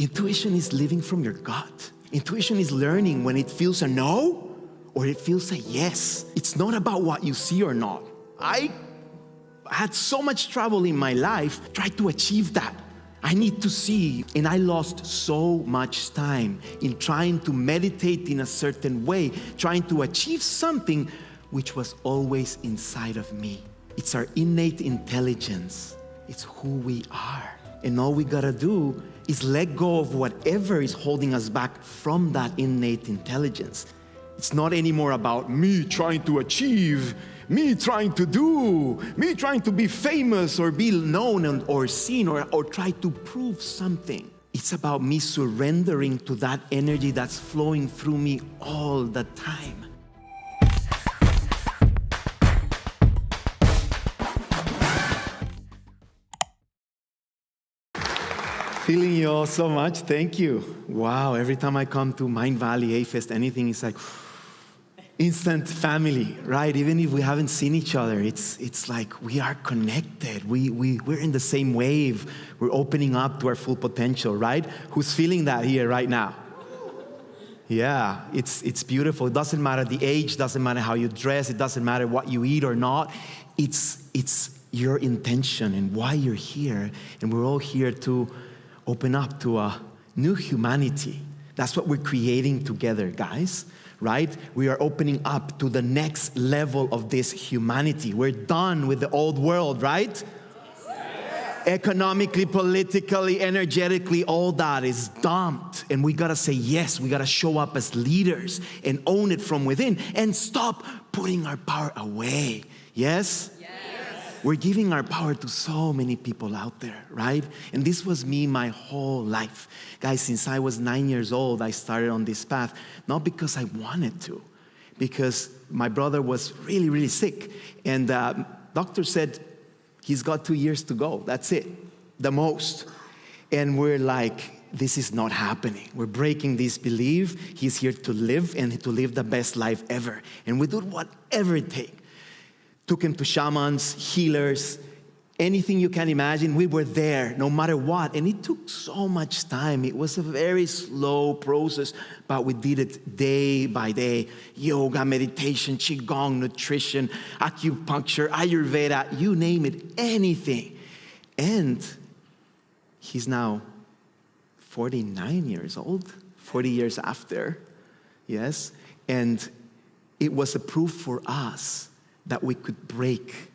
Intuition is living from your gut. Intuition is learning when it feels a no or it feels a yes. It's not about what you see or not. I had so much trouble in my life trying to achieve that. I need to see, and I lost so much time in trying to meditate in a certain way, trying to achieve something which was always inside of me. It's our innate intelligence. It's who we are. And all we gotta do is let go of whatever is holding us back from that innate intelligence. It's not anymore about me trying to achieve, me trying to do, me trying to be famous or be known or seen or try to prove something. It's about me surrendering to that energy that's flowing through me all the time. Feeling you all so much. Thank you. Wow, every time I come to Mindvalley, A-Fest, anything, it's like instant family, right? Even if we haven't seen each other, it's like we are connected. We're in the same wave. We're opening up to our full potential, right? Who's feeling that here right now? Yeah, it's beautiful. It doesn't matter the age, doesn't matter how you dress, it doesn't matter what you eat or not. It's your intention and why you're here. And we're all here to open up to a new humanity. That's what we're creating together, guys, right? We are opening up to the next level of this humanity. We're done with the old world, right? Yes. Economically, politically, energetically, all that is dumped. And we gotta say yes. We gotta show up as leaders and own it from within and stop putting our power away. Yes? We're giving our power to so many people out there, right? And this was me my whole life. Guys, since I was 9 years old, I started on this path, not because I wanted to, because my brother was really, really sick. And doctor said, he's got 2 years to go. That's it, the most. And we're like, this is not happening. We're breaking this belief. He's here to live and to live the best life ever. And we do whatever it takes. Took him to shamans, healers, anything you can imagine. We were there no matter what. And it took so much time. It was a very slow process, but we did it day by day. Yoga, meditation, qigong, nutrition, acupuncture, Ayurveda, you name it, anything. And he's now 49 years old, 40 years after, yes? And it was a proof for us that we could break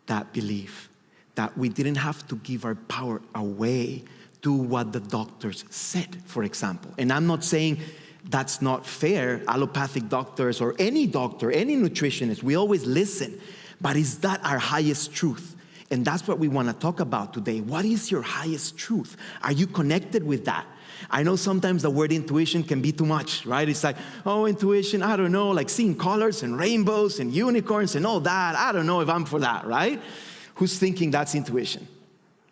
that belief, that we didn't have to give our power away to what the doctors said, for example. And I'm not saying that's not fair. Allopathic doctors or any doctor, any nutritionist, we always listen. But is that our highest truth? And that's what we want to talk about today. What is your highest truth? Are you connected with that? I know sometimes the word intuition can be too much, right? It's like, oh, intuition, I don't know, like seeing colors and rainbows and unicorns and all that. I don't know if I'm for that, right? Who's thinking that's intuition?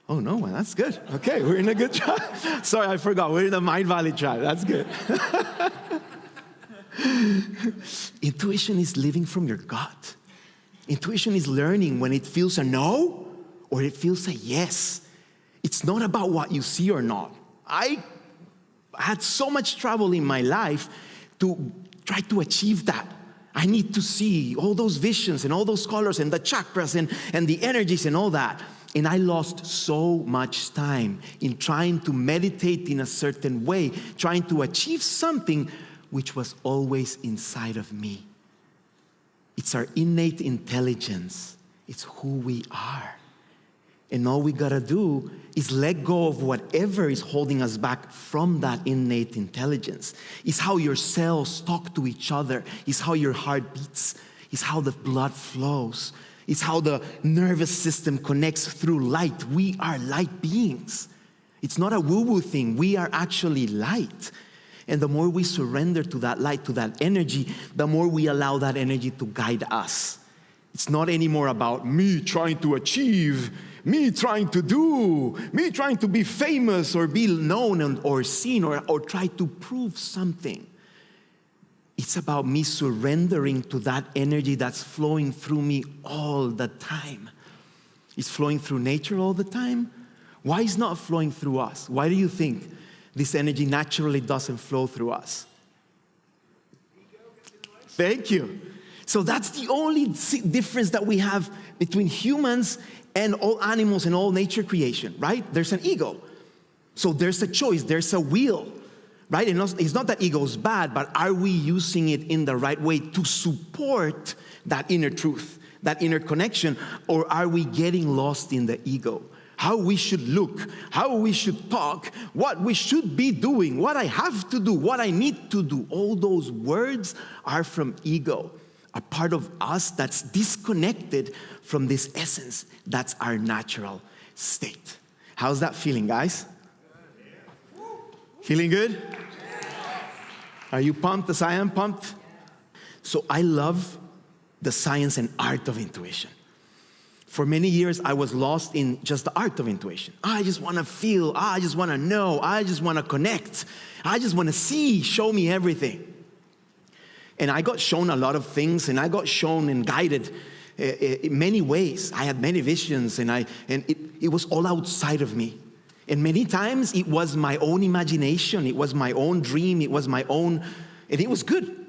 Oh, no, well, that's good. Okay, we're in a good tribe. Sorry, I forgot. We're in the Mindvalley tribe. That's good. Intuition is living from your gut. Intuition is learning when it feels a no or it feels a yes. It's not about what you see or not. I had so much trouble in my life to try to achieve that. I need to see all those visions and all those colors and the chakras and the energies and all that. And I lost so much time in trying to meditate in a certain way, trying to achieve something which was always inside of me. It's our innate intelligence. It's who we are. And all we gotta do is let go of whatever is holding us back from that innate intelligence. It's how your cells talk to each other. It's how your heart beats. It's how the blood flows. It's how the nervous system connects through light. We are light beings. It's not a woo-woo thing. We are actually light. And the more we surrender to that light, to that energy, the more we allow that energy to guide us. It's not anymore about me trying to achieve, me trying to do, me trying to be famous or be known or seen or try to prove something. It's about me surrendering to that energy that's flowing through me all the time. It's flowing through nature all the time. Why is not flowing through us? Why do you think This energy naturally doesn't flow through us. Thank you. So that's the only difference that we have between humans and all animals and all nature creation, right? There's an ego. So there's a choice, there's a will, right? And it's not that ego is bad, but are we using it in the right way to support that inner truth, that inner connection, or are we getting lost in the ego? How we should look, how we should talk, what we should be doing, what I have to do, what I need to do. All those words are from ego, a part of us that's disconnected from this essence. That's our natural state. How's that feeling, guys? Feeling good? Are you pumped as I am pumped? So I love the science and art of intuition. For many years, I was lost in just the art of intuition. I just want to feel. I just want to know. I just want to connect. I just want to see. Show me everything. And I got shown a lot of things, and I got shown and guided in many ways. I had many visions, and it was all outside of me. And many times, it was my own imagination. It was my own dream. It was my own, and it was good.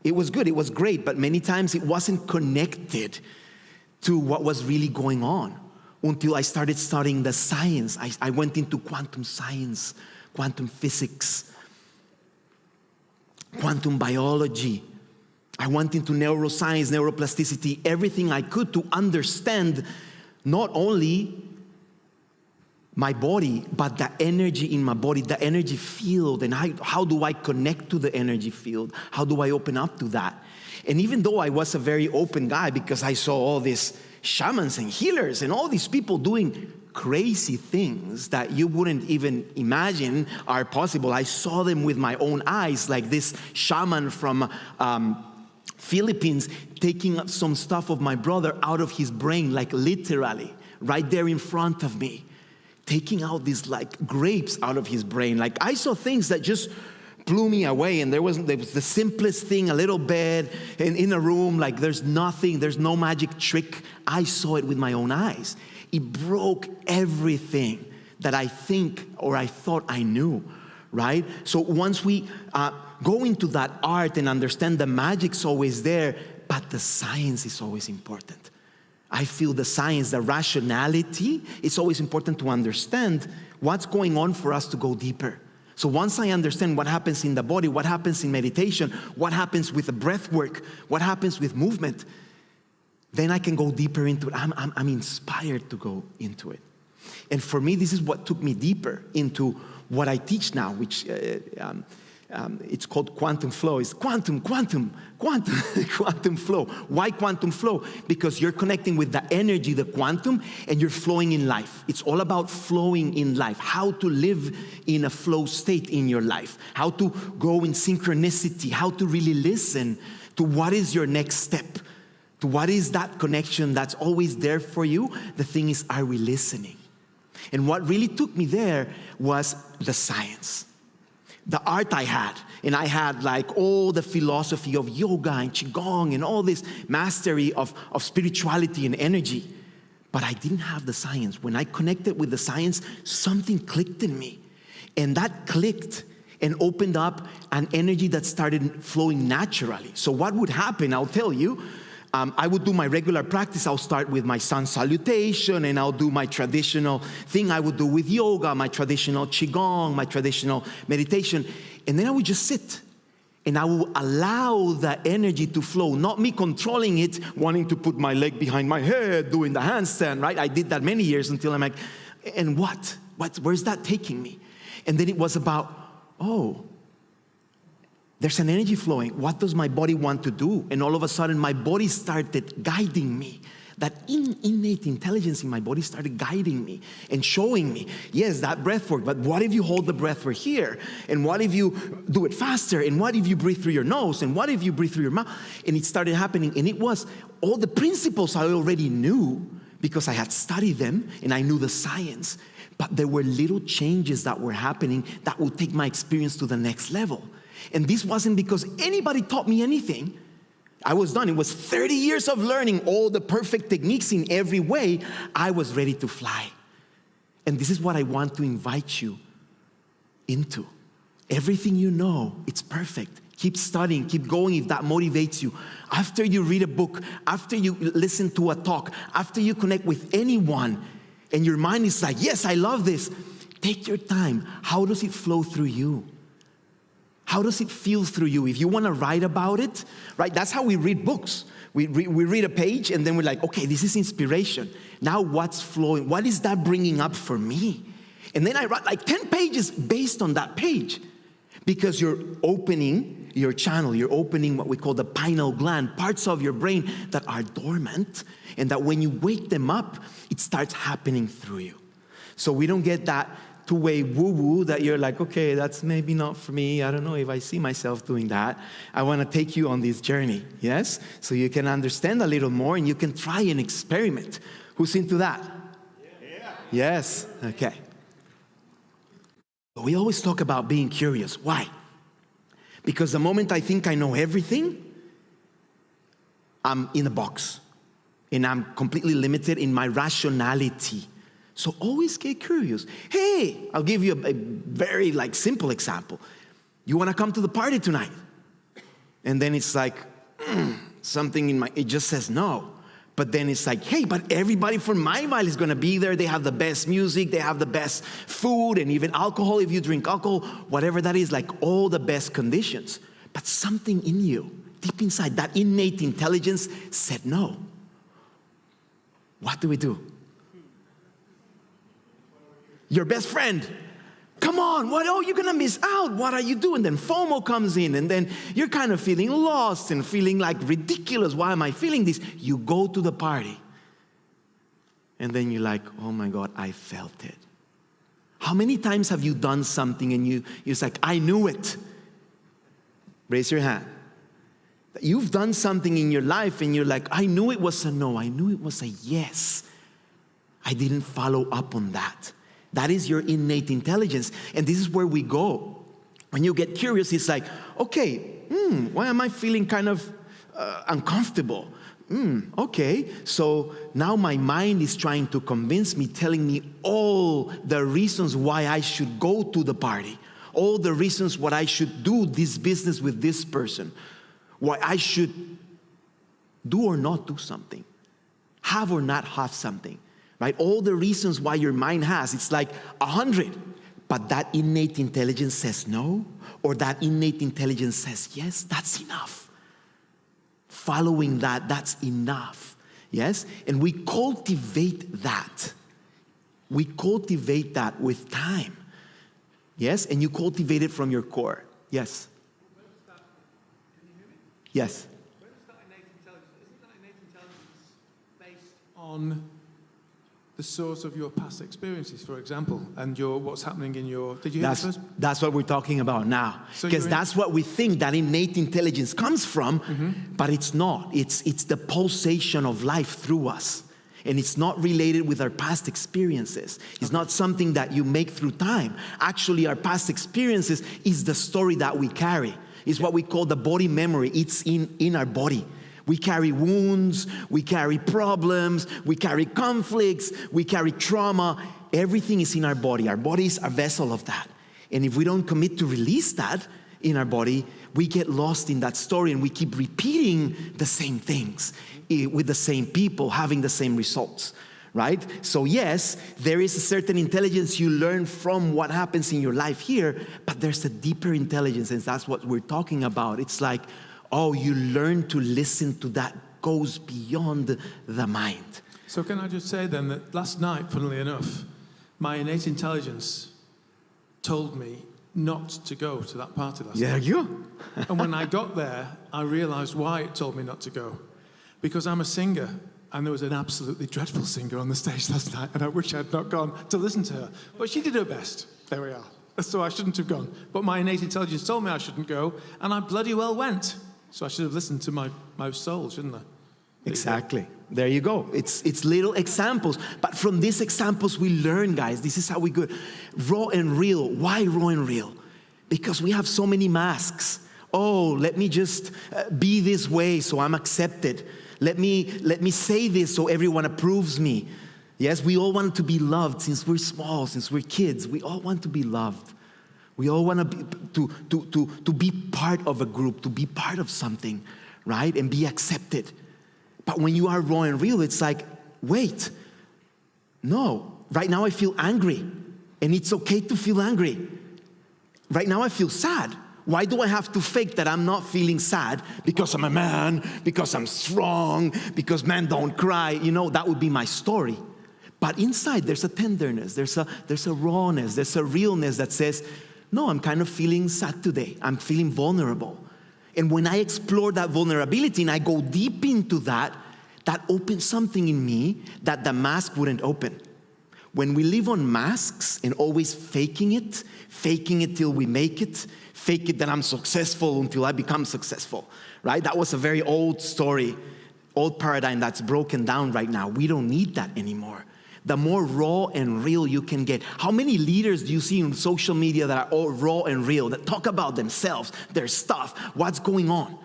It was good. It was great. But many times, it wasn't connected to what was really going on until I started studying the science. I went into quantum science, quantum physics, quantum biology. I went into neuroscience, neuroplasticity, everything I could to understand not only my body, but the energy in my body, the energy field, and how do I connect to the energy field? How do I open up to that? And even though I was a very open guy, because I saw all these shamans and healers and all these people doing crazy things that you wouldn't even imagine are possible. I saw them with my own eyes, like this shaman from Philippines taking up some stuff of my brother out of his brain, like literally, right there in front of me, taking out these like grapes out of his brain. Like I saw things that just blew me away, and there was the simplest thing, a little bed in a room, like there's nothing, there's no magic trick. I saw it with my own eyes. It broke everything that I think or I thought I knew, right? So once we go into that art and understand the magic's always there, but the science is always important. I feel the science, the rationality, it's always important to understand what's going on for us to go deeper. So once I understand what happens in the body, what happens in meditation, what happens with the breath work, what happens with movement, then I can go deeper into it. I'm inspired to go into it. And for me, this is what took me deeper into what I teach now, which it's called quantum flow. It's quantum flow. Why quantum flow? Because you're connecting with the energy, the quantum, and you're flowing in life. It's all about flowing in life, how to live in a flow state in your life, how to go in synchronicity, how to really listen to what is your next step, to what is that connection that's always there for you. The thing is, are we listening? And what really took me there was the science. The art I had, and I had like all the philosophy of yoga and qigong and all this mastery of spirituality and energy, but I didn't have the science. When I connected with the science, something clicked in me, and that clicked and opened up an energy that started flowing naturally. So what would happen, I'll tell you, I would do my regular practice. I'll start with my sun salutation, and I'll do my traditional thing I would do with yoga, my traditional qigong, my traditional meditation. And then I would just sit, and I will allow the energy to flow, not me controlling it, wanting to put my leg behind my head, doing the handstand, right? I did that many years until I'm like, and where's that taking me? And then it was about, oh, there's an energy flowing. What does my body want to do? And all of a sudden, my body started guiding me. That innate intelligence in my body started guiding me and showing me, yes, that breath work, but what if you hold the breath for here? And what if you do it faster? And what if you breathe through your nose? And what if you breathe through your mouth? And it started happening. And it was all the principles I already knew because I had studied them and I knew the science. But there were little changes that were happening that would take my experience to the next level. And this wasn't because anybody taught me anything. I was done. It was 30 years of learning all the perfect techniques in every way. I was ready to fly. And this is what I want to invite you into. Everything you know, it's perfect. Keep studying, keep going if that motivates you. After you read a book, after you listen to a talk, after you connect with anyone, and your mind is like, yes, I love this, take your time. How does it flow through you? How does it feel through you? If you want to write about it, right? That's how we read books. We read a page and then we're like, okay, this is inspiration. Now what's flowing? What is that bringing up for me? And then I write like 10 pages based on that page, because you're opening your channel. You're opening what we call the pineal gland, parts of your brain that are dormant, and that when you wake them up, it starts happening through you. So we don't get that two-way woo-woo that you're like, okay, that's maybe not for me. I don't know if I see myself doing that. I want to take you on this journey, yes? So you can understand a little more and you can try and experiment. Who's into that? Yeah. Yes? Okay. But we always talk about being curious. Why? Because the moment I think I know everything, I'm in a box. And I'm completely limited in my rationality. So always get curious. Hey, I'll give you a very simple example. You want to come to the party tonight? And then it's like, something in it just says no. But then it's like, hey, but everybody from Mindvalley is going to be there. They have the best music. They have the best food and even alcohol if you drink alcohol, whatever that is, like all the best conditions. But something in you, deep inside, that innate intelligence said no. What do we do? Your best friend, come on, what? Oh, you're gonna miss out. What are you doing? Then FOMO comes in, and then you're kind of feeling lost and feeling like ridiculous. Why am I feeling this? You go to the party, and then you're like, oh my God, I felt it. How many times have you done something and you're like, I knew it? Raise your hand. You've done something in your life and you're like, I knew it was a no. I knew it was a yes. I didn't follow up on that. That is your innate intelligence. And this is where we go. When you get curious, it's like, okay, why am I feeling kind of uncomfortable? Okay, so now my mind is trying to convince me, telling me all the reasons why I should go to the party, all the reasons why I should do this business with this person, why I should do or not do something, have or not have something. Right? All the reasons why your mind has, it's like 100. But that innate intelligence says no, or that innate intelligence says yes, that's enough. Following that, that's enough. Yes? And we cultivate that. We cultivate that with time. Yes? And you cultivate it from your core. Yes? Where does that, can you hear me? Yes. Where does that innate intelligence, isn't that innate intelligence based on the source of your past experiences, for example, and what's happening in your... Did you hear this? That's what we're talking about now. Because that's what we think that innate intelligence comes from, but it's not. It's the pulsation of life through us. And it's not related with our past experiences. It's not something that you make through time. Actually, our past experiences is the story that we carry. It's what we call the body memory. It's in our body. We carry wounds, we carry problems, we carry conflicts, we carry trauma. Everything is in our body. Our body is a vessel of that. And if we don't commit to release that in our body, we get lost in that story and we keep repeating the same things with the same people, having the same results, right? So yes, there is a certain intelligence you learn from what happens in your life here, but there's a deeper intelligence, and that's what we're talking about. It's like, oh, you learn to listen to that goes beyond the mind. So can I just say then that last night, funnily enough, my innate intelligence told me not to go to that party last night. There you go. And when I got there, I realized why it told me not to go. Because I'm a singer, and there was an absolutely dreadful singer on the stage last night, and I wish I had not gone to listen to her. But she did her best. There we are. So I shouldn't have gone. But my innate intelligence told me I shouldn't go, and I bloody well went. So I should have listened to my soul, shouldn't I? Exactly. There you go. It's little examples. But from these examples we learn, guys. This is how we go. Raw and real. Why raw and real? Because we have so many masks. Oh, let me just be this way so I'm accepted. Let me say this so everyone approves me. Yes, we all want to be loved since we're small, since we're kids. We all want to be loved. We all want to be part of a group, to be part of something, right? And be accepted. But when you are raw and real, it's like, wait, no, right now I feel angry. And it's okay to feel angry. Right now I feel sad. Why do I have to fake that I'm not feeling sad? Because I'm a man, because I'm strong, because men don't cry. You know, that would be my story. But inside there's a tenderness, there's a rawness, there's a realness that says, no, I'm kind of feeling sad today. I'm feeling vulnerable. And when I explore that vulnerability and I go deep into that, that opens something in me that the mask wouldn't open. When we live on masks and always faking it till we make it, fake it that I'm successful until I become successful, right? That was a very old story, old paradigm that's broken down right now. We don't need that anymore. The more raw and real you can get. How many leaders do you see on social media that are all raw and real, that talk about themselves, their stuff, what's going on?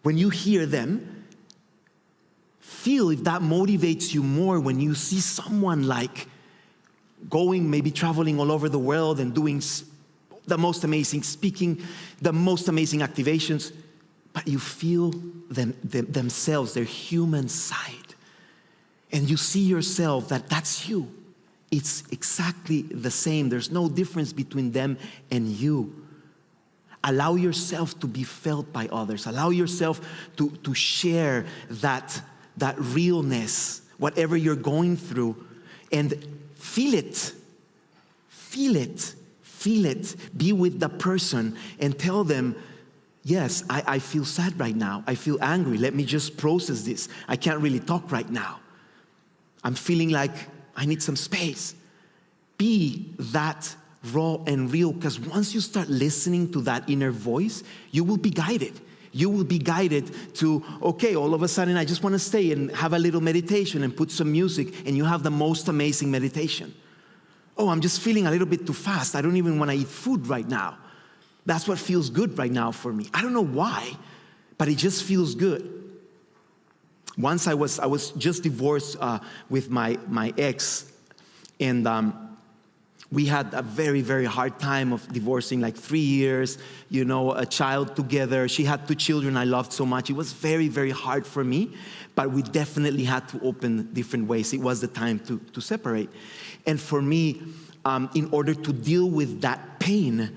When you hear them, feel if that motivates you more when you see someone like going, maybe traveling all over the world and doing the most amazing speaking, the most amazing activations, but you feel themselves, their human side. And you see yourself that that's you. It's exactly the same. There's no difference between them and you. Allow yourself to be felt by others. Allow yourself to share that realness, whatever you're going through, and feel it. Feel it. Feel it. Be with the person and tell them, yes, I feel sad right now. I feel angry. Let me just process this. I can't really talk right now. I'm feeling like I need some space. Be that raw and real, because once you start listening to that inner voice, you will be guided. You will be guided to, okay, all of a sudden I just want to stay and have a little meditation and put some music, and you have the most amazing meditation. Oh, I'm just feeling a little bit too fast. I don't even want to eat food right now. That's what feels good right now for me. I don't know why, but it just feels good. Once I was just divorced with my ex, and we had a very, very hard time of divorcing, like 3 years, you know, a child together. She had 2 children I loved so much. It was very, very hard for me, but we definitely had to open different ways. It was the time to separate. And for me, in order to deal with that pain,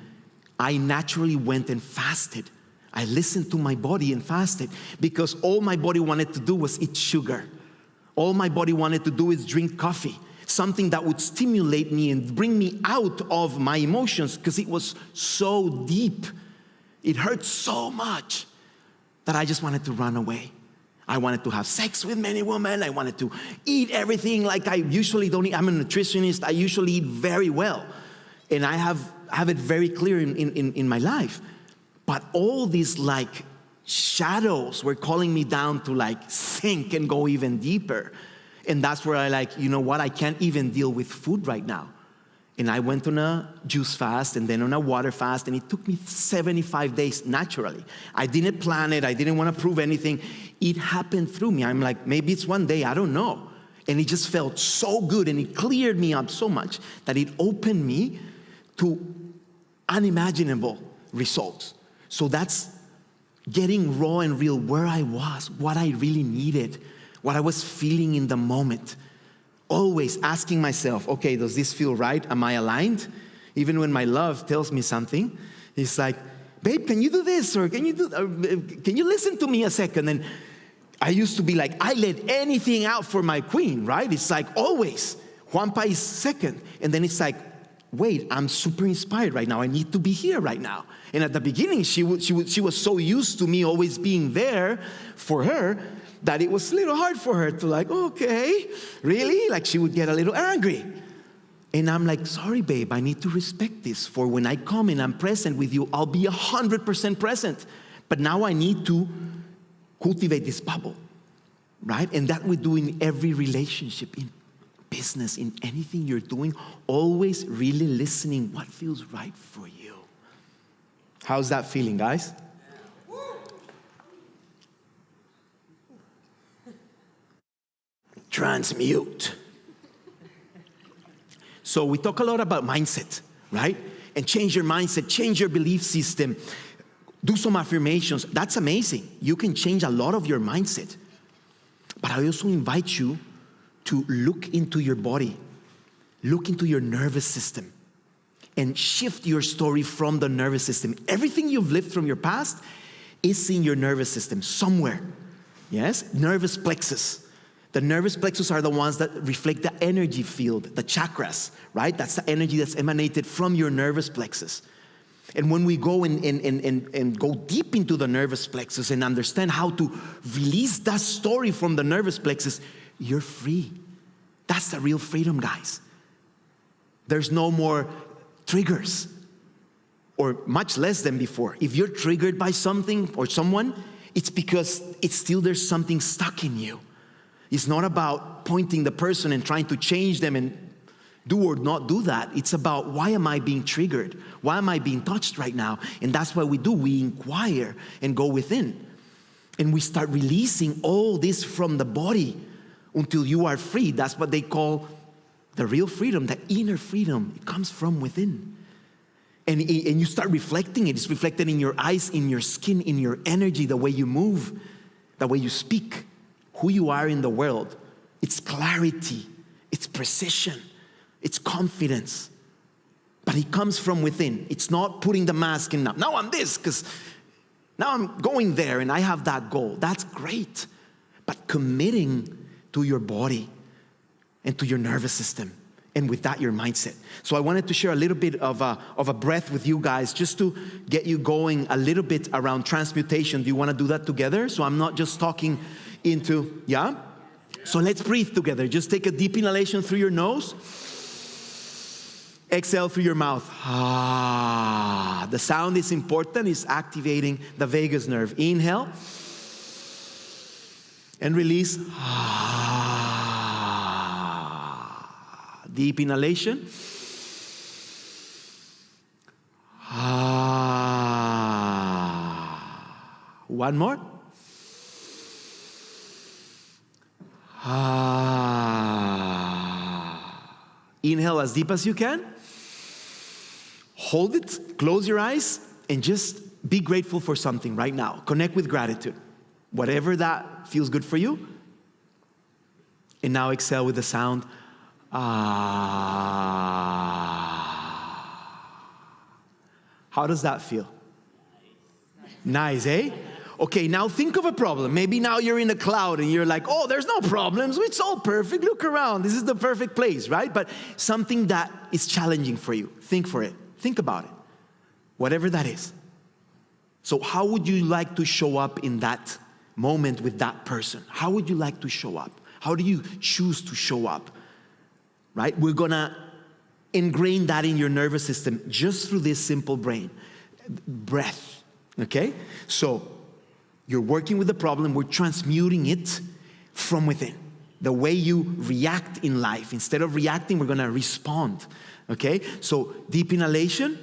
I naturally went and fasted. I listened to my body and fasted, because all my body wanted to do was eat sugar. All my body wanted to do is drink coffee, something that would stimulate me and bring me out of my emotions, because it was so deep. It hurt so much that I just wanted to run away. I wanted to have sex with many women. I wanted to eat everything like I usually don't eat. I'm a nutritionist. I usually eat very well. And I have it very clear in my life. But all these like shadows were calling me down to like sink and go even deeper. And that's where I like, you know what, I can't even deal with food right now. And I went on a juice fast and then on a water fast, and it took me 75 days naturally. I didn't plan it. I didn't want to prove anything. It happened through me. I'm like, maybe it's one day, I don't know. And it just felt so good, and it cleared me up so much that it opened me to unimaginable results. So that's getting raw and real, where I was, what I really needed, what I was feeling in the moment. Always asking myself, okay, does this feel right? Am I aligned? Even when my love tells me something, it's like, babe, can you do this? Or can you listen to me a second? And I used to be like, I let anything out for my queen, right? It's like always, JuanPa is second. And then it's like, wait, I'm super inspired right now. I need to be here right now. And at the beginning, she was so used to me always being there for her that it was a little hard for her to like, okay, really? Like she would get a little angry. And I'm like, sorry, babe, I need to respect this. For when I come and I'm present with you, I'll be 100% present. But now I need to cultivate this bubble, right? And that we do in every relationship, in business, in anything you're doing, always really listening what feels right for you. How's that feeling, guys? Transmute. So we talk a lot about mindset, right? and change your mindset, change your belief system, do some affirmations. That's amazing. You can change a lot of your mindset. But I also invite you to look into your body, look into your nervous system, and shift your story from the nervous system. Everything you've lived from your past is in your nervous system somewhere. Yes? Nervous plexus. The nervous plexus are the ones that reflect the energy field, the chakras, right? That's the energy that's emanated from your nervous plexus. And when we go and go deep into the nervous plexus and understand how to release that story from the nervous plexus, you're free. That's the real freedom, guys. There's no more triggers, or much less than before. If you're triggered by something or someone, it's because there's something stuck in you. It's not about pointing the person and trying to change them and do or not do that. It's about, why am I being triggered? Why am I being touched right now? And that's what we do. We inquire and go within. And we start releasing all this from the body until you are free. That's what they call the real freedom, the inner freedom. It comes from within. And you start reflecting it. It's reflected in your eyes, in your skin, in your energy, the way you move, the way you speak, who you are in the world. It's clarity. It's precision. It's confidence. But it comes from within. It's not putting the mask in now I'm this, because now I'm going there and I have that goal. That's great. But committing to your body and to your nervous system, and with that, your mindset. So I wanted to share a little bit of a breath with you guys, just to get you going a little bit around transmutation. Do you want to do that together? So I'm not just talking into, yeah? So let's breathe together. Just take a deep inhalation through your nose. Exhale through your mouth. Ah, the sound is important. It's activating the vagus nerve. Inhale and release. Ah. Deep inhalation. Ah. One more. Ah. Inhale as deep as you can. Hold it, close your eyes, and just be grateful for something right now. Connect with gratitude. Whatever that feels good for you. And now exhale with the sound. Ah. How does that feel? Nice, eh? Okay, now think of a problem. Maybe now you're in a cloud and you're like, oh, there's no problems. It's all perfect. Look around. This is the perfect place, right? But something that is challenging for you. Think for it. Think about it. Whatever that is. So how would you like to show up in that moment with that person? How would you like to show up? How do you choose to show up? Right? We're going to ingrain that in your nervous system just through this simple breath. Okay? So you're working with the problem. We're transmuting it from within. The way you react in life. Instead of reacting, we're going to respond. Okay? So deep inhalation.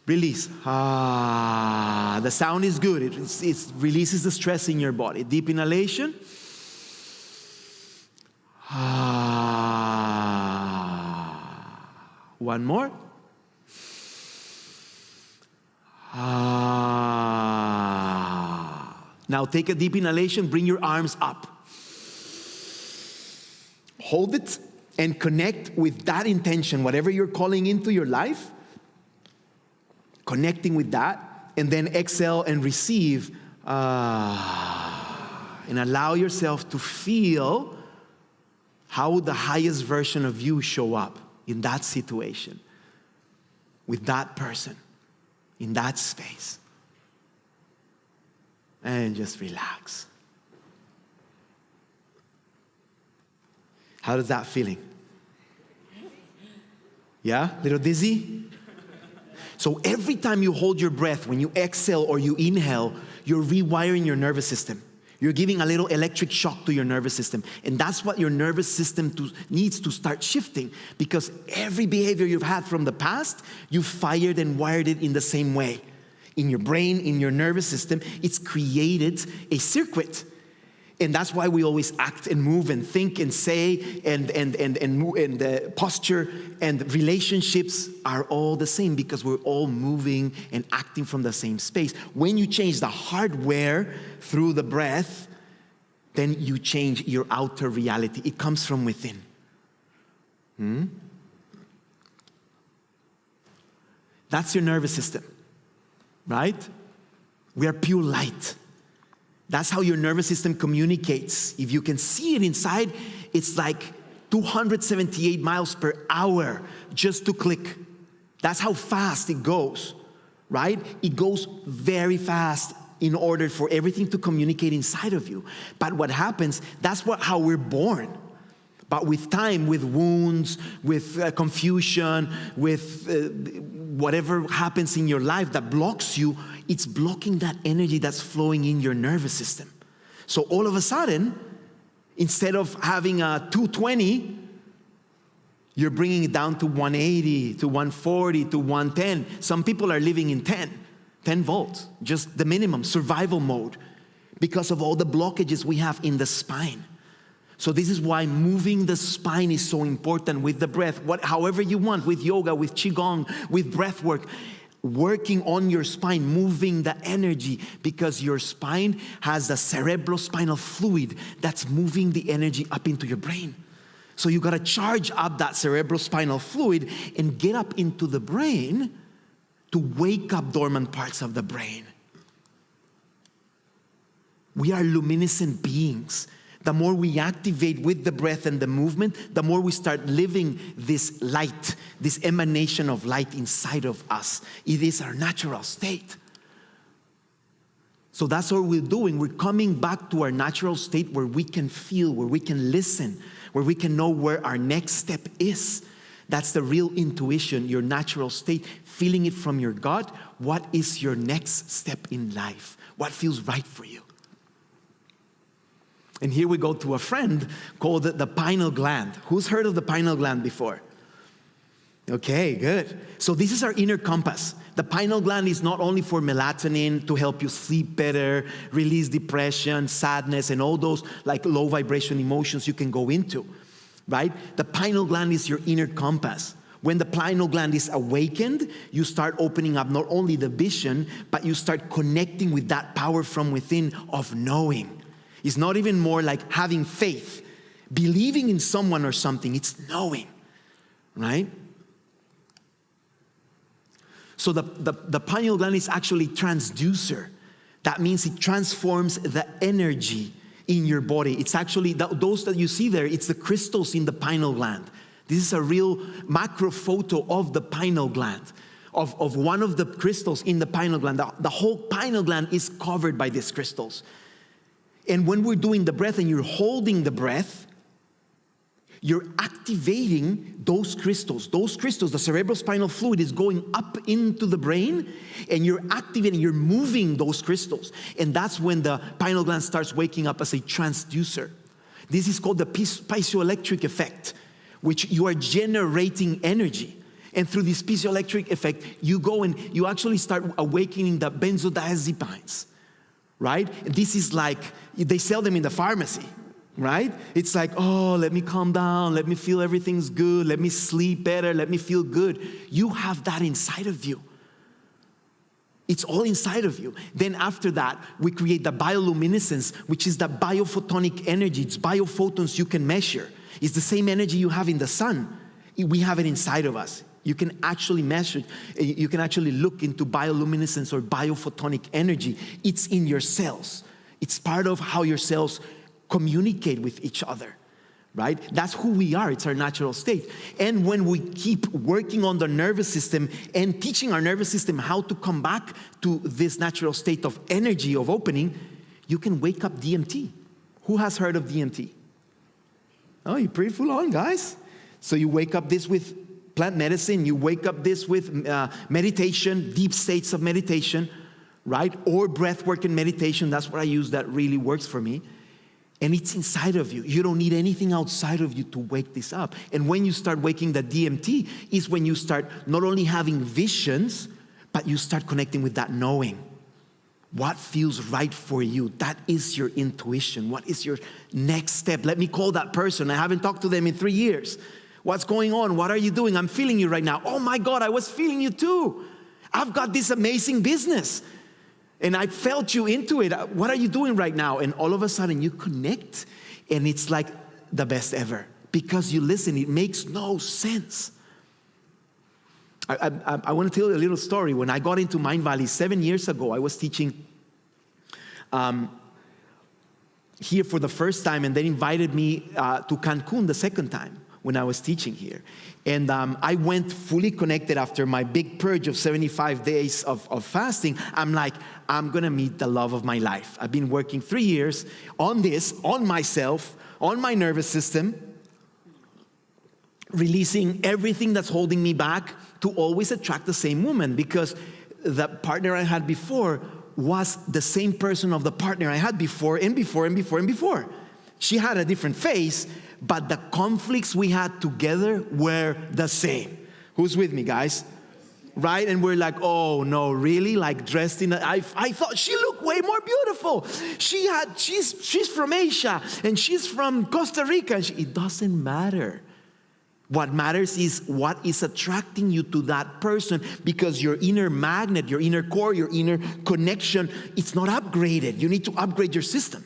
Release. Ah, the sound is good. It releases the stress in your body. Deep inhalation. Ah. One more. Ah. Now take a deep inhalation. Bring your arms up. Hold it and connect with that intention, whatever you're calling into your life. Connecting with that, and then exhale and receive, and allow yourself to feel how would the highest version of you show up in that situation, with that person, in that space. And just relax. How does that feeling? Yeah? A little dizzy? So every time you hold your breath, when you exhale or you inhale, you're rewiring your nervous system. You're giving a little electric shock to your nervous system. And that's what your nervous system needs to start shifting, because every behavior you've had from the past, you've fired and wired it in the same way. In your brain, in your nervous system, it's created a circuit. And that's why we always act and move and think and say and posture and relationships are all the same, because we're all moving and acting from the same space. When you change the hardware through the breath, then you change your outer reality. It comes from within. That's your nervous system, right? We are pure light. That's how your nervous system communicates. If you can see it inside, it's like 278 miles per hour just to click. That's how fast it goes, right? It goes very fast in order for everything to communicate inside of you. But what happens, that's how we're born. But with time, with wounds, with confusion, with whatever happens in your life that blocks you, it's blocking that energy that's flowing in your nervous system. So all of a sudden, instead of having a 220, you're bringing it down to 180, to 140, to 110. Some people are living in 10 volts, just the minimum, survival mode, because of all the blockages we have in the spine. So this is why moving the spine is so important with the breath. However you want, with yoga, with qigong, with breath work, working on your spine, moving the energy, because your spine has the cerebrospinal fluid that's moving the energy up into your brain. So you gotta charge up that cerebrospinal fluid and get up into the brain to wake up dormant parts of the brain. We are luminescent beings. The more we activate with the breath and the movement, the more we start living this light, this emanation of light inside of us. It is our natural state. So that's what we're doing. We're coming back to our natural state where we can feel, where we can listen, where we can know where our next step is. That's the real intuition, your natural state, feeling it from your gut. What is your next step in life? What feels right for you? And here we go to a friend called the pineal gland. Who's heard of the pineal gland before? Okay, good. So this is our inner compass. The pineal gland is not only for melatonin, to help you sleep better, release depression, sadness, and all those like low vibration emotions you can go into, right? The pineal gland is your inner compass. When the pineal gland is awakened, you start opening up not only the vision, but you start connecting with that power from within of knowing. It's not even more like having faith, believing in someone or something. It's knowing, right? So the pineal gland is actually transducer. That means it transforms the energy in your body. It's actually, those that you see there, it's the crystals in the pineal gland. This is a real macro photo of the pineal gland, of one of the crystals in the pineal gland. The whole pineal gland is covered by these crystals. And when we're doing the breath and you're holding the breath, you're activating those crystals. Those crystals, the cerebrospinal fluid is going up into the brain, and you're activating, you're moving those crystals. And that's when the pineal gland starts waking up as a transducer. This is called the piezoelectric effect, which you are generating energy. And through this piezoelectric effect, you go and you actually start awakening the benzodiazepines. Right? This is like, they sell them in the pharmacy, right? It's like, oh, let me calm down, let me feel everything's good, let me sleep better, let me feel good. You have that inside of you. It's all inside of you. Then after that, we create the bioluminescence, which is the biophotonic energy. It's biophotons you can measure. It's the same energy you have in the sun. We have it inside of us. You can actually measure, you can actually look into bioluminescence or biophotonic energy. It's in your cells. It's part of how your cells communicate with each other, right? That's who we are. It's our natural state. And when we keep working on the nervous system and teaching our nervous system how to come back to this natural state of energy, of opening, you can wake up DMT. Who has heard of DMT? Oh, you're pretty full on, guys. So you wake up this with plant medicine, you wake up this with meditation, deep states of meditation, right? Or breath work and meditation. That's what I use that really works for me. And it's inside of you. You don't need anything outside of you to wake this up. And when you start waking the DMT is when you start not only having visions, but you start connecting with that knowing. What feels right for you? That is your intuition. What is your next step? Let me call that person. I haven't talked to them in 3 years. What's going on? What are you doing? I'm feeling you right now. Oh my God, I was feeling you too. I've got this amazing business and I felt you into it. What are you doing right now? And all of a sudden you connect and it's like the best ever because you listen. It makes no sense. I want to tell you a little story. When I got into Mindvalley 7 years ago, I was teaching here for the first time, and they invited me to Cancun the second time when I was teaching here. And I went fully connected after my big purge of 75 days of fasting. I'm like, I'm going to meet the love of my life. I've been working 3 years on this, on myself, on my nervous system, releasing everything that's holding me back to always attract the same woman, because the partner I had before was the same person of the partner I had before and before and before and before. She had a different face, but the conflicts we had together were the same. Who's with me, guys? Right? And we're like, oh no, really? Like dressed in I thought she looked way more beautiful. She's from Asia and she's from Costa Rica. It doesn't matter. What matters is what is attracting you to that person, because your inner magnet, your inner core, your inner connection, it's not upgraded. You need to upgrade your system.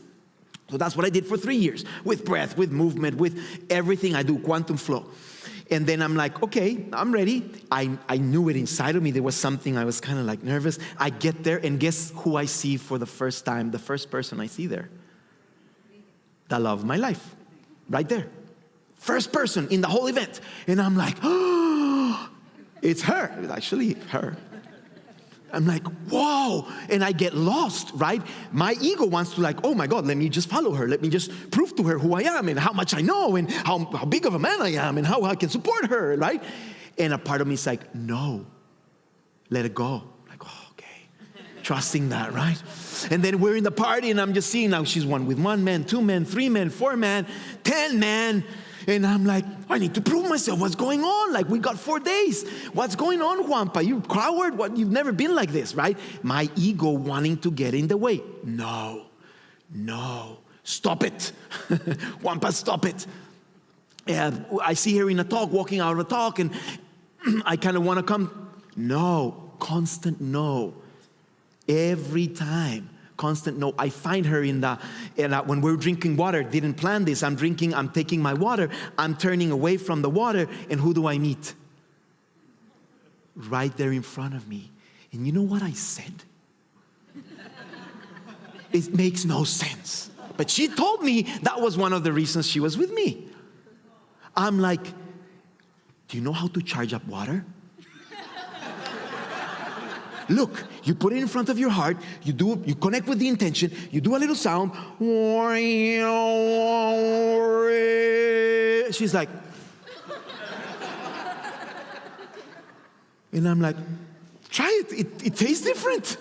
So that's what I did for 3 years, with breath, with movement, with everything I do, quantum flow. And then I'm like, okay, I'm ready. I knew it inside of me. There was something, I was kind of like nervous. I get there and guess who I see for the first time, the first person I see there? The love of my life, right there. First person in the whole event. And I'm like, oh, it's her. It's actually her. I'm like, whoa. And I get lost, right? My ego wants to like, oh my God, let me just follow her. Let me just prove to her who I am and how much I know and how big of a man I am and how I can support her, right? And a part of me is like, no, let it go. Like, oh, okay. Trusting that, right? And then we're in the party and I'm just seeing now she's one with 1 man, 2 men, 3 men, 4 men, 10 men. And I'm like, I need to prove myself. What's going on? Like, we got 4 days. What's going on, JuanPa? You coward? What? You've never been like this, right? My ego wanting to get in the way. No. Stop it. JuanPa, stop it. I see her in a talk, walking out of a talk, and I kind of want to come. No. Constant no. Every time. Constant no. I find her when we're drinking water, didn't plan this. I'm taking my water, I'm turning away from the water, and who do I meet? Right there in front of me. And you know what I said? It makes no sense. But she told me that was one of the reasons she was with me. I'm like, do you know how to charge up water? Look, you put it in front of your heart, you connect with the intention, you do a little sound. She's like, and I'm like, try it. It tastes different.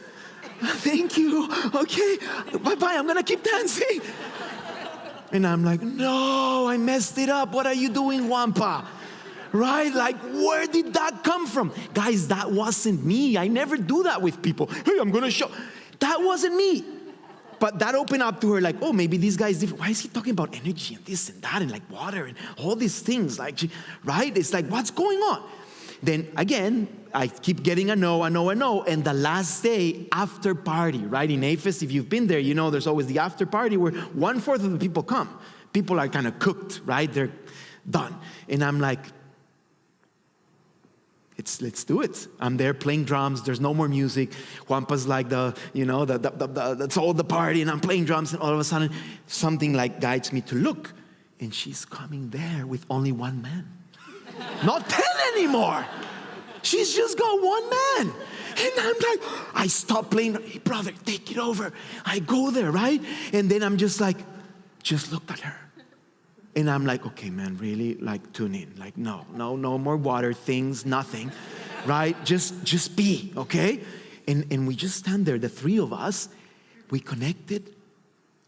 Thank you. Okay, bye-bye, I'm gonna keep dancing. And I'm like, no, I messed it up. What are you doing, JuanPa? Right? Like, where did that come from? Guys, that wasn't me. I never do that with people. Hey, I'm going to show. That wasn't me. But that opened up to her like, oh, maybe this guy is different. Why is he talking about energy and this and that and like water and all these things? Like, right? It's like, what's going on? Then again, I keep getting a no. And the last day, after party, right? In AFES, if you've been there, you know there's always the after party where 1/4 of the people come. People are kind of cooked, right? They're done. And I'm like, let's do it. I'm there playing drums. There's no more music. JuanPa's like that's all the party, and I'm playing drums, and all of a sudden, something like guides me to look, and she's coming there with only 1 man. Not 10 anymore. She's just got 1 man. And I'm like, I stop playing. Hey, brother, take it over. I go there, right? And then I'm just like, just looked at her. And I'm like, okay, man, really? Like, tune in. Like, no more water things, nothing, right? Just be, okay? And we just stand there, the 3 of us. We connected,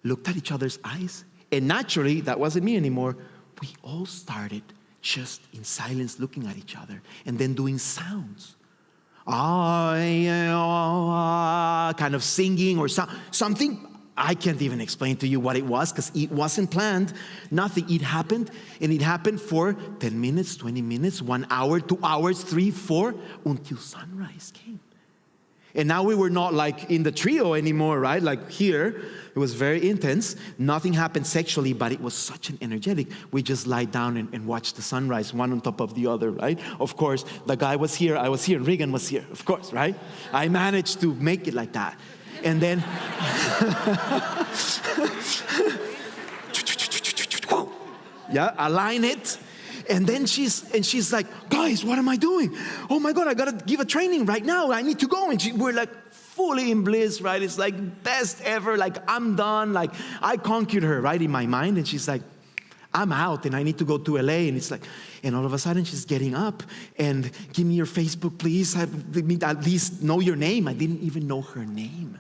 looked at each other's eyes. And naturally, that wasn't me anymore. We all started just in silence looking at each other and then doing sounds. Kind kind of singing or something. I can't even explain to you what it was because it wasn't planned. Nothing. It happened, and it happened for 10 minutes, 20 minutes, 1 hour, 2 hours, 3, 4, until sunrise came. And now we were not like in the trio anymore, right? Like here, it was very intense. Nothing happened sexually, but it was such an energetic. We just lie down and watch the sunrise, one on top of the other, right? Of course, the guy was here, I was here, and Regan was here, of course, right? I managed to make it like that. And then, yeah, align it. And then she's like, guys, what am I doing? Oh my God, I gotta give a training right now. I need to go. And we're like fully in bliss, right? It's like best ever. Like I'm done. Like I conquered her, right, in my mind. And she's like, I'm out and I need to go to LA. And it's like, and all of a sudden she's getting up and give me your Facebook, please. Let me at least know your name. I didn't even know her name.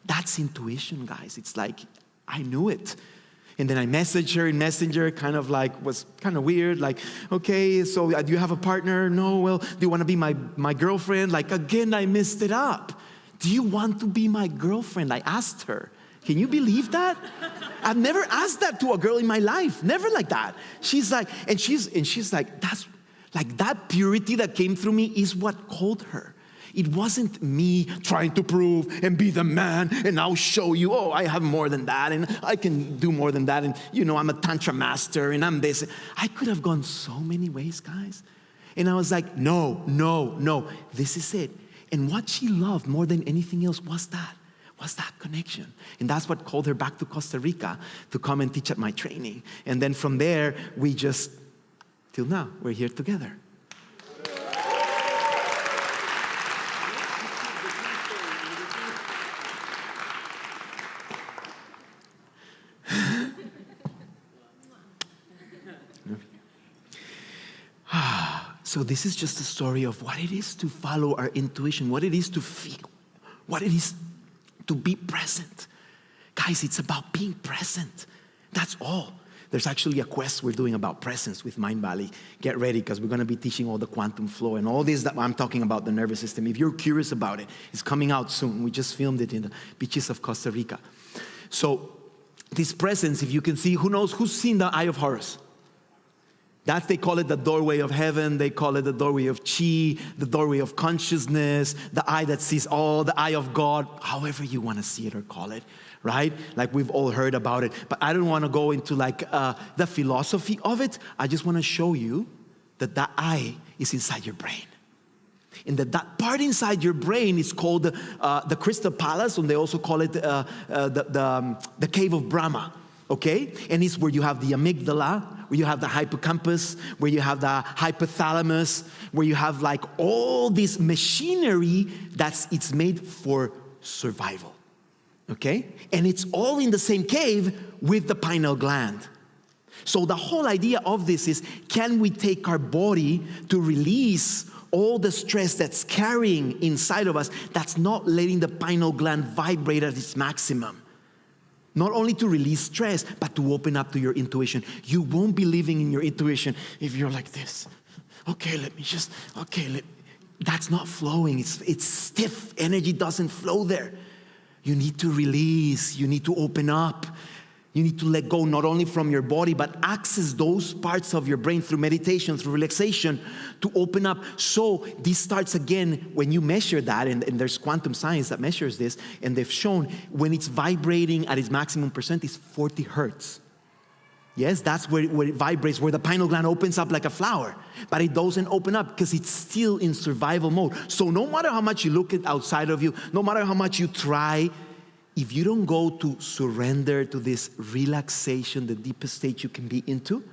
That's intuition, guys. It's like, I knew it. And then I messaged her in Messenger, kind of like, was kind of weird. Like, okay, so do you have a partner? No, well, do you want to be my girlfriend? Like, again, I messed it up. Do you want to be my girlfriend? I asked her. Can you believe that? I've never asked that to a girl in my life. Never like that. She's like, and she's like, that's like that purity that came through me is what called her. It wasn't me trying to prove and be the man and I'll show you, oh, I have more than that and I can do more than that and, you know, I'm a tantra master and I'm this. I could have gone so many ways, guys. And I was like, no, this is it. And what she loved more than anything else was that connection. And that's what called her back to Costa Rica to come and teach at my training. And then from there, we just, till now, we're here together. So this is just a story of what it is to follow our intuition, what it is to feel, what it is to be present. Guys, it's about being present. That's all. There's actually a quest we're doing about presence with Mindvalley. Get ready, because we're going to be teaching all the quantum flow and all this that I'm talking about, the nervous system. If you're curious about it, it's coming out soon. We just filmed it in the beaches of Costa Rica. So this presence, if you can see, who knows, who's seen the Eye of Horus? That they call it the doorway of heaven. They call it the doorway of chi, the doorway of consciousness, the eye that sees all, the eye of God, however you want to see it or call it, right? Like we've all heard about it. But I don't want to go into like the philosophy of it. I just want to show you that that eye is inside your brain. And that part inside your brain is called the Crystal Palace, and they also call it the Cave of Brahma. Okay? And it's where you have the amygdala, where you have the hippocampus, where you have the hypothalamus, where you have like all this machinery it's made for survival. Okay? And it's all in the same cave with the pineal gland. So the whole idea of this is, can we take our body to release all the stress that's carrying inside of us that's not letting the pineal gland vibrate at its maximum? Not only to release stress, but to open up to your intuition. You won't be living in your intuition if you're like this. That's not flowing. It's stiff. Energy doesn't flow there. You need to release. You need to open up. You need to let go not only from your body, but access those parts of your brain through meditation, through relaxation, to open up. So this starts again when you measure that, and there's quantum science that measures this, and they've shown when it's vibrating at its maximum percent is 40 hertz. Yes, that's where it vibrates, where the pineal gland opens up like a flower. But it doesn't open up because it's still in survival mode. So no matter how much you look at outside of you, no matter how much you try, if you don't go to surrender to this relaxation, the deepest state you can be into,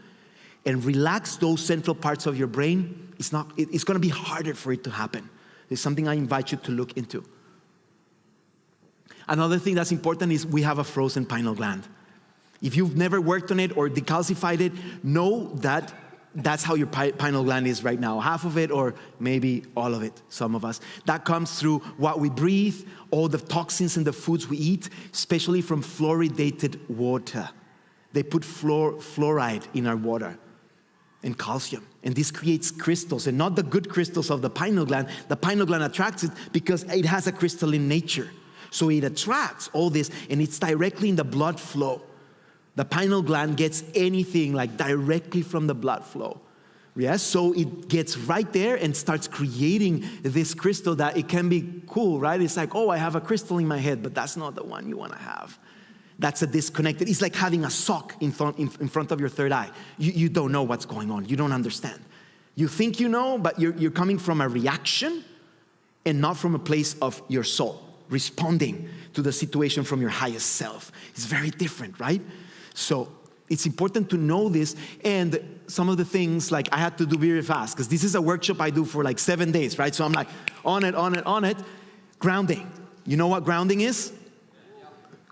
and relax those central parts of your brain, it's going to be harder for it to happen. It's something I invite you to look into. Another thing that's important is we have a frozen pineal gland. If you've never worked on it or decalcified it, know that that's how your pineal gland is right now. Half of it, or maybe all of it, some of us. That comes through what we breathe, all the toxins in the foods we eat, especially from fluoridated water. They put fluoride in our water and calcium. And this creates crystals, and not the good crystals of the pineal gland. The pineal gland attracts it because it has a crystalline nature. So it attracts all this, and it's directly in the blood flow. The pineal gland gets anything like directly from the blood flow. Yes, so it gets right there and starts creating this crystal that it can be cool, right? It's like, oh, I have a crystal in my head, but that's not the one you want to have. That's a disconnected. It's like having a sock in front of your third eye. You don't know what's going on. You don't understand. You think you know, but you're coming from a reaction and not from a place of your soul, responding to the situation from your highest self. It's very different, right? So it's important to know this, and some of the things, like I had to do very fast, because this is a workshop I do for like 7 days, right? So I'm like, on it. Grounding. You know what grounding is?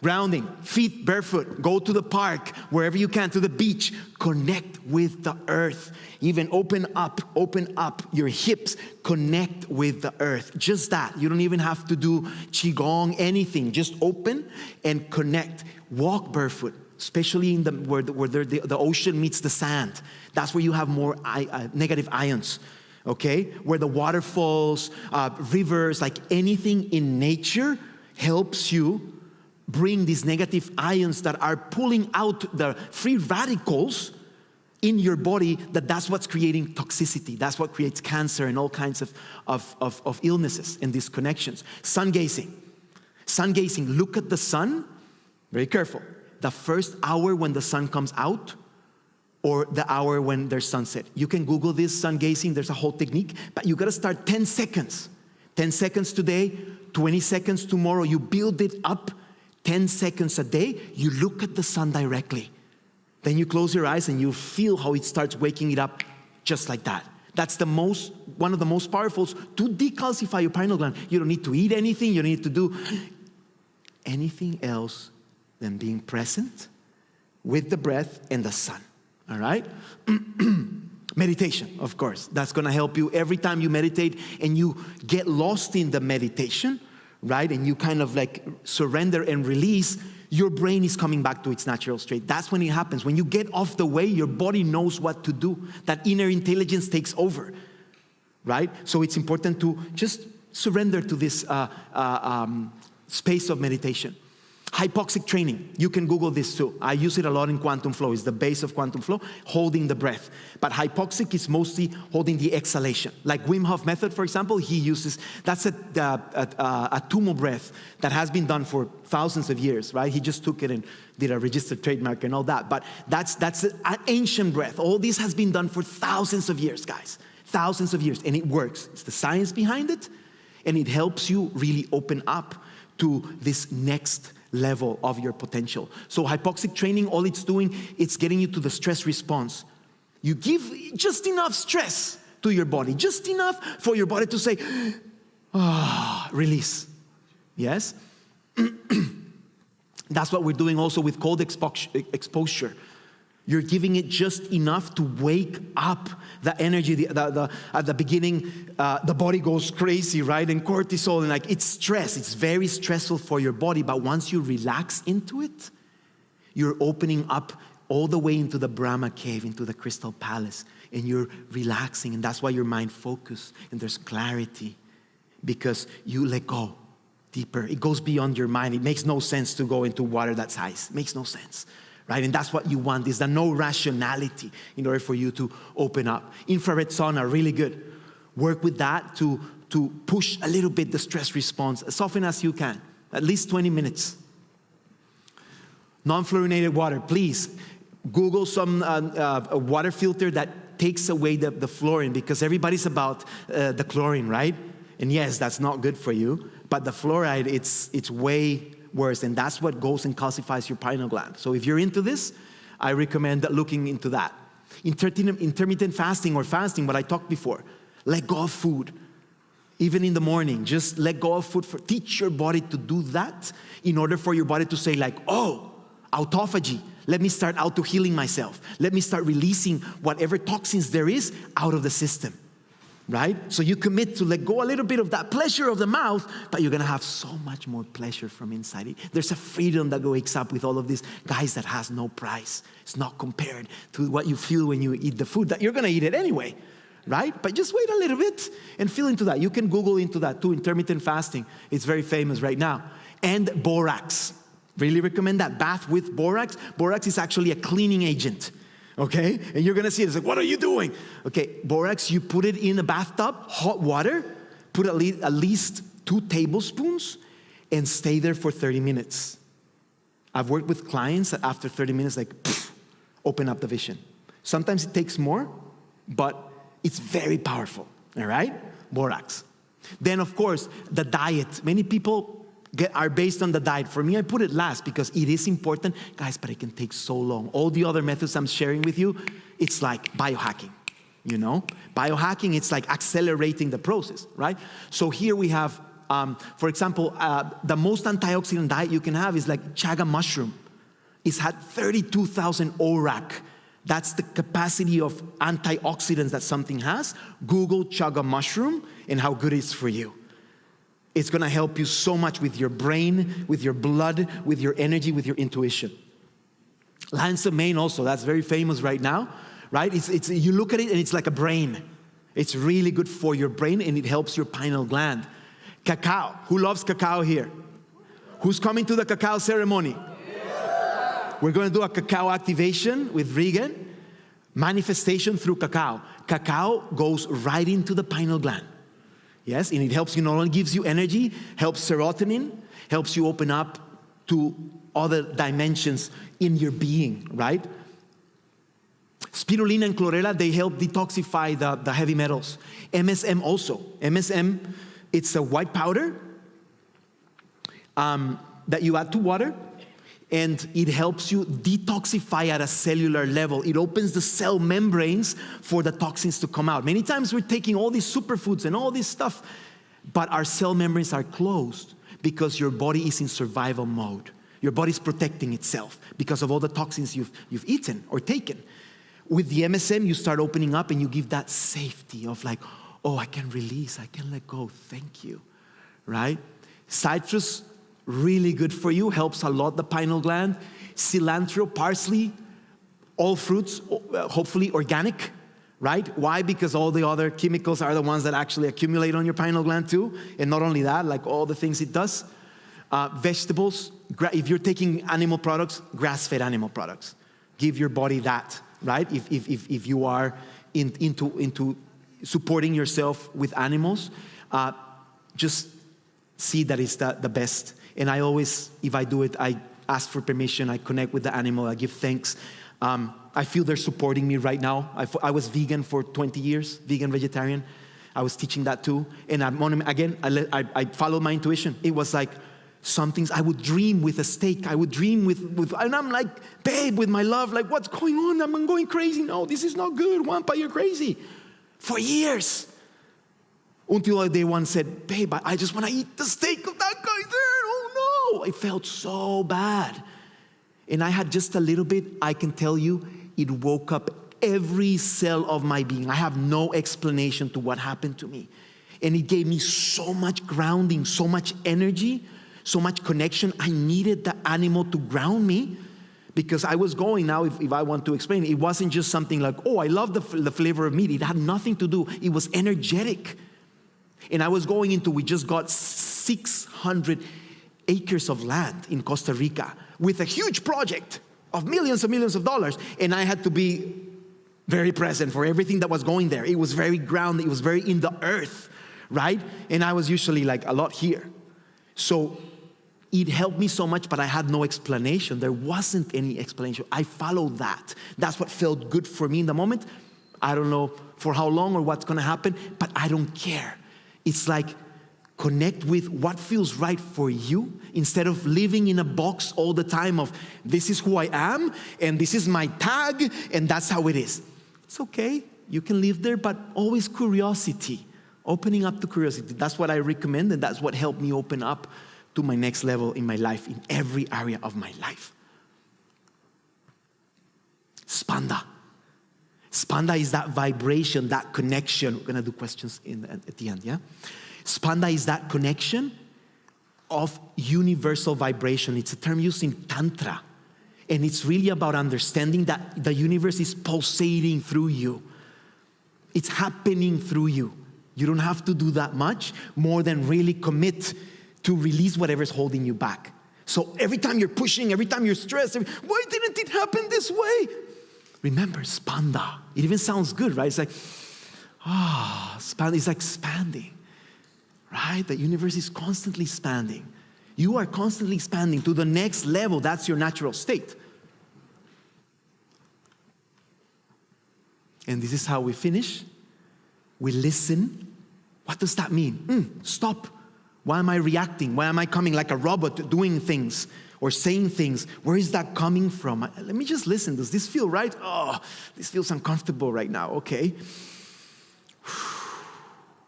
Grounding, feet barefoot, go to the park, wherever you can, to the beach, connect with the earth. Even open up your hips, connect with the earth. Just that. You don't even have to do qigong, anything. Just open and connect. Walk barefoot, especially in where the ocean meets the sand. That's where you have more negative ions, okay? Where the waterfalls, rivers, like anything in nature helps you bring these negative ions that are pulling out the free radicals in your body. That's what's creating toxicity. That's what creates cancer and all kinds of illnesses and disconnections. Sun gazing. Look at the sun. Very careful. The first hour when the sun comes out, or the hour when there's sunset. You can Google this, sun gazing. There's a whole technique, but you got to start 10 seconds. 10 seconds today, 20 seconds tomorrow. You build it up. 10 seconds a day, you look at the sun directly. Then you close your eyes and you feel how it starts waking it up just like that. That's one of the most powerful to decalcify your pineal gland. You don't need to eat anything. You don't need to do anything else than being present with the breath and the sun. All right? Meditation, of course. That's going to help you every time you meditate and you get lost in the meditation, right? And you kind of like surrender and release, your brain is coming back to its natural state. That's when it happens. When you get off the way, your body knows what to do. That inner intelligence takes over, right? So it's important to just surrender to this space of meditation. Hypoxic training. You can Google this too. I use it a lot in quantum flow. It's the base of quantum flow, holding the breath. But hypoxic is mostly holding the exhalation. Like Wim Hof method, for example, he uses, that's a tumo breath that has been done for thousands of years, right? He just took it and did a registered trademark and all that. But that's an ancient breath. All this has been done for thousands of years, guys. Thousands of years. And it works. It's the science behind it. And it helps you really open up to this next level of your potential. So hypoxic training, all it's doing, it's getting you to the stress response. You give just enough stress to your body, just enough for your body to say, release. Yes? That's what we're doing also with cold exposure. You're giving it just enough to wake up the energy. At the beginning, the body goes crazy, right? And cortisol, and like it's stress. It's very stressful for your body. But once you relax into it, you're opening up all the way into the Brahma cave, into the crystal palace. And you're relaxing. And that's why your mind focuses. And there's clarity. Because you let go deeper. It goes beyond your mind. It makes no sense to go into water that's ice. It makes no sense. Right? And that's what you want, is the no rationality in order for you to open up. Infrared sauna, really good. Work with that to push a little bit the stress response as often as you can, at least 20 minutes. Non-fluorinated water, please. Google some a water filter that takes away the fluorine, because everybody's about the chlorine, right? And yes, that's not good for you, but the fluoride, it's way worse, and that's what goes and calcifies your pineal gland. So if you're into this, I recommend looking into that. Intermittent fasting or fasting, what I talked before. Let go of food. Even in the morning, just let go of food. Teach your body to do that in order for your body to say like, oh, autophagy. Let me start auto-healing myself. Let me start releasing whatever toxins there is out of the system. Right? So you commit to let go a little bit of that pleasure of the mouth, but you're going to have so much more pleasure from inside. There's a freedom that wakes up with all of this, guys, that has no price. It's not compared to what you feel when you eat the food that you're going to eat it anyway. right? But just wait a little bit and feel into that. You can Google into that too, intermittent fasting. It's very famous right now. And borax. Really recommend that. Bath with borax. Borax is actually a cleaning agent, okay? And you're gonna see it. It's like, what are you doing? Okay, borax, you put it in a bathtub, hot water, put at least 2 tablespoons, and stay there for 30 minutes. I've worked with clients that after 30 minutes, like, open up the vision. Sometimes it takes more, but it's very powerful, all right? Borax. Then, of course, the diet. Many people are based on the diet. For me, I put it last because it is important. Guys, but it can take so long. All the other methods I'm sharing with you, it's like biohacking, you know? Biohacking, it's like accelerating the process, right? So here we have, for example, the most antioxidant diet you can have is like chaga mushroom. It's had 32,000 ORAC. That's the capacity of antioxidants that something has. Google chaga mushroom and how good it is for you. It's gonna help you so much with your brain, with your blood, with your energy, with your intuition. Lion's mane also, that's very famous right now, right? You look at it and it's like a brain. It's really good for your brain and it helps your pineal gland. Cacao, who loves cacao here? Who's coming to the cacao ceremony? We're gonna do a cacao activation with Regan. Manifestation through cacao. Cacao goes right into the pineal gland. Yes, and it helps you, not only gives you energy, helps serotonin, helps you open up to other dimensions in your being, right? Spirulina and chlorella, they help detoxify the heavy metals. MSM also. MSM, it's a white powder that you add to water, and it helps you detoxify at a cellular level. It opens the cell membranes for the toxins to come out. Many times we're taking all these superfoods and all this stuff, but our cell membranes are closed because your body is in survival mode. Your body's protecting itself because of all the toxins you've eaten or taken. With the MSM, you start opening up and you give that safety of like, oh, I can release, I can let go, thank you, right? Citrus, really good for you, helps a lot the pineal gland. Cilantro, parsley, all fruits, hopefully organic, right? Why? Because all the other chemicals are the ones that actually accumulate on your pineal gland too. And not only that, like all the things it does. Vegetables, if you're taking animal products, grass-fed animal products. Give your body that, right? If you are into supporting yourself with animals, just see that it's the best. And I always, if I do it, I ask for permission, I connect with the animal, I give thanks. I feel they're supporting me right now. I was vegan for 20 years, vegan, vegetarian. I was teaching that too. And I followed my intuition. It was like some things, I would dream with a steak. I would dream with and I'm like, babe, with my love, like, what's going on? I'm going crazy. No, this is not good. JuanPa, you're crazy. For years. Until a day one said, babe, I just want to eat the steak of that guy there. Oh no, it felt so bad. And I had just a little bit, I can tell you, it woke up every cell of my being. I have no explanation to what happened to me. And it gave me so much grounding, so much energy, so much connection. I needed the animal to ground me because I was going now, if I want to explain, it wasn't just something like, oh, I love the flavor of meat. It had nothing to do. It was energetic. And I was going into, we just got 600 acres of land in Costa Rica with a huge project of millions of dollars. And I had to be very present for everything that was going there. It was very grounded. It was very in the earth, right? And I was usually like a lot here. So it helped me so much, but I had no explanation. There wasn't any explanation. I followed that. That's what felt good for me in the moment. I don't know for how long or what's going to happen, but I don't care. It's like connect with what feels right for you instead of living in a box all the time of this is who I am and this is my tag and that's how it is. It's okay. You can live there, but always curiosity. Opening up to curiosity. That's what I recommend, and that's what helped me open up to my next level in my life, in every area of my life. Spanda. Spanda is that vibration, that connection. We're going to do questions at the end, yeah? Spanda is that connection of universal vibration. It's a term used in Tantra. And it's really about understanding that the universe is pulsating through you. It's happening through you. You don't have to do that much more than really commit to release whatever's holding you back. So every time you're pushing, every time you're stressed, why didn't it happen this way? Remember, spanda. It even sounds good, right? It's like, spanda is like expanding, right? The universe is constantly expanding. You are constantly expanding to the next level. That's your natural state. And this is how we finish. We listen. What does that mean? Stop. Why am I reacting? Why am I coming like a robot doing things or saying things? Where is that coming from? Let me just listen. Does this feel right? Oh, this feels uncomfortable right now. Okay.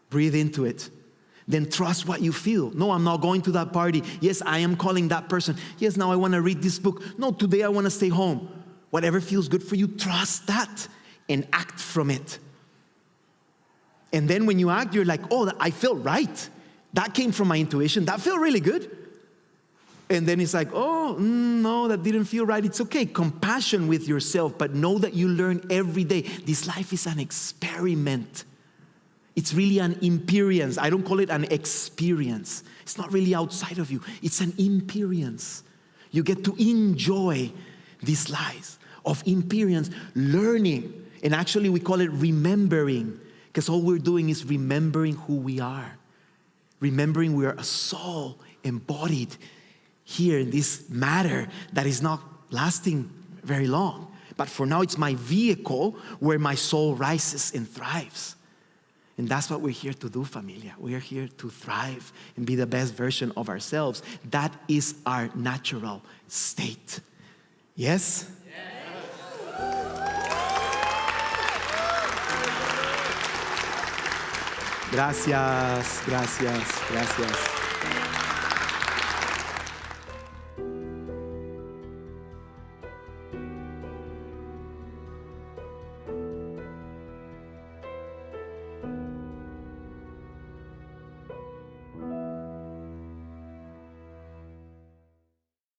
Breathe into it. Then trust what you feel. No, I'm not going to that party. Yes, I am calling that person. Yes, now I want to read this book. No, today I want to stay home. Whatever feels good for you, trust that and act from it. And then when you act, you're like, oh, I feel right. That came from my intuition. That felt really good. And then it's like, oh, no, that didn't feel right. It's okay. Compassion with yourself, but know that you learn every day. This life is an experiment. It's really an experience. I don't call it an experience. It's not really outside of you. It's an experience. You get to enjoy these lives of experience, learning. And actually, we call it remembering, because all we're doing is remembering who we are. Remembering we are a soul embodied here in this matter that is not lasting very long. But for now, it's my vehicle where my soul rises and thrives. And that's what we're here to do, familia. We are here to thrive and be the best version of ourselves. That is our natural state. Yes? Gracias, gracias, gracias.